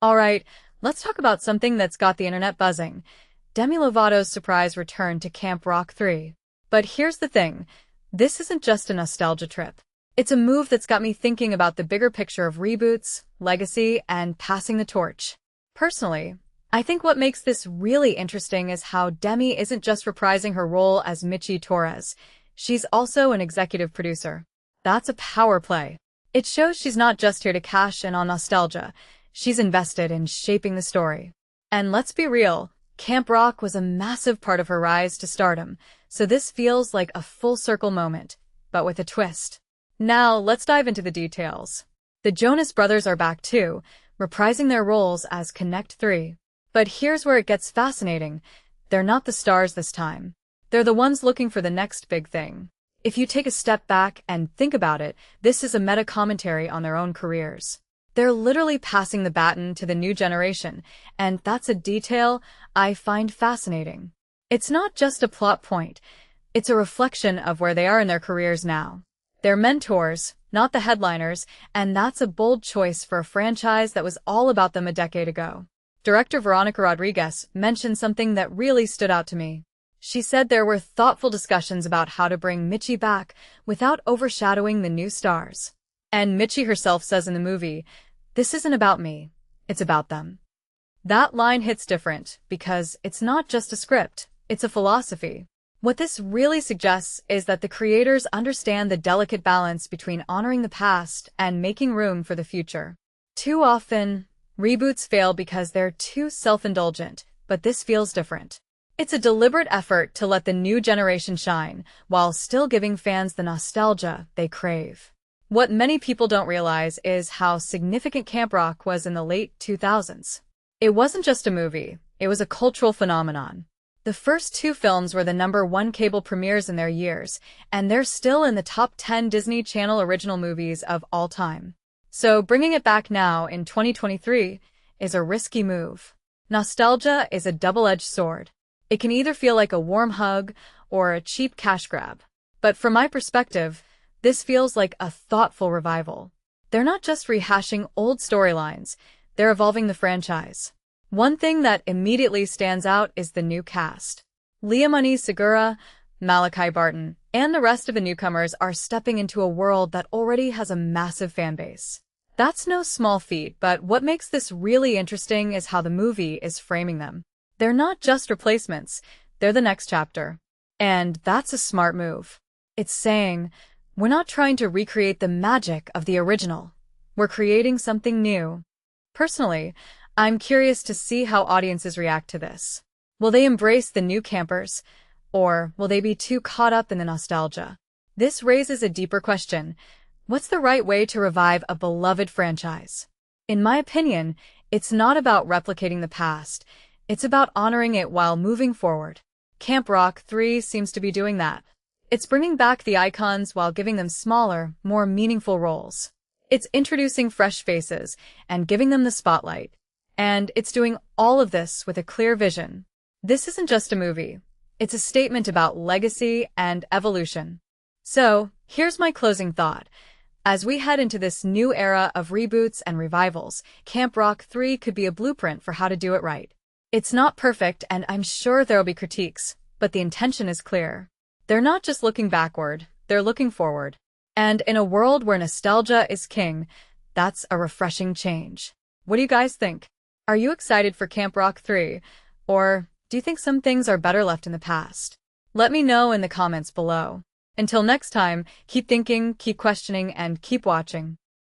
Alright, let's talk about something that's got the internet buzzing. Demi Lovato's surprise return to Camp Rock 3. But here's the thing, this isn't just a nostalgia trip. It's a move that's got me thinking about the bigger picture of reboots, legacy, and passing the torch. Personally, I think what makes this really interesting is how Demi isn't just reprising her role as Mitchie Torres. She's also an executive producer. That's a power play. It shows she's not just here to cash in on nostalgia. She's invested in shaping the story. And let's be real, Camp Rock was a massive part of her rise to stardom, so this feels like a full-circle moment, but with a twist. Now, let's dive into the details. The Jonas Brothers are back too, reprising their roles as Connect 3. But here's where it gets fascinating. They're not the stars this time. They're the ones looking for the next big thing. If you take a step back and think about it, this is a meta-commentary on their own careers. They're literally passing the baton to the new generation, and that's a detail I find fascinating. It's not just a plot point, it's a reflection of where they are in their careers now. They're mentors, not the headliners, and that's a bold choice for a franchise that was all about them a decade ago. Director Veronica Rodriguez mentioned something that really stood out to me. She said there were thoughtful discussions about how to bring Mitchie back without overshadowing the new stars. And Mitchie herself says in the movie, "This isn't about me, it's about them." That line hits different because it's not just a script, it's a philosophy. What this really suggests is that the creators understand the delicate balance between honoring the past and making room for the future. Too often, reboots fail because they're too self-indulgent, but this feels different. It's a deliberate effort to let the new generation shine, while still giving fans the nostalgia they crave. What many people don't realize is how significant Camp Rock was in the late 2000s. It wasn't just a movie, it was a cultural phenomenon. The first two films were the #1 cable premieres in their years, and they're still in the top 10 Disney Channel original movies of all time. So bringing it back now in 2023 is a risky move. Nostalgia is a double-edged sword. It can either feel like a warm hug or a cheap cash grab. But from my perspective, this feels like a thoughtful revival. They're not just rehashing old storylines, they're evolving the franchise. One thing that immediately stands out is the new cast. Liamani Segura, Malachi Barton, and the rest of the newcomers are stepping into a world that already has a massive fanbase. That's no small feat, but what makes this really interesting is how the movie is framing them. They're not just replacements, they're the next chapter. And that's a smart move. It's saying, we're not trying to recreate the magic of the original. We're creating something new. Personally, I'm curious to see how audiences react to this. Will they embrace the new campers, or will they be too caught up in the nostalgia? This raises a deeper question. What's the right way to revive a beloved franchise? In my opinion, it's not about replicating the past. It's about honoring it while moving forward. Camp Rock 3 seems to be doing that. It's bringing back the icons while giving them smaller, more meaningful roles. It's introducing fresh faces and giving them the spotlight. And it's doing all of this with a clear vision. This isn't just a movie. It's a statement about legacy and evolution. So, here's my closing thought. As we head into this new era of reboots and revivals, Camp Rock 3 could be a blueprint for how to do it right. It's not perfect, and I'm sure there'll be critiques, but the intention is clear. They're not just looking backward, they're looking forward. And in a world where nostalgia is king, that's a refreshing change. What do you guys think? Are you excited for Camp Rock 3? Or do you think some things are better left in the past? Let me know in the comments below. Until next time, keep thinking, keep questioning, and keep watching.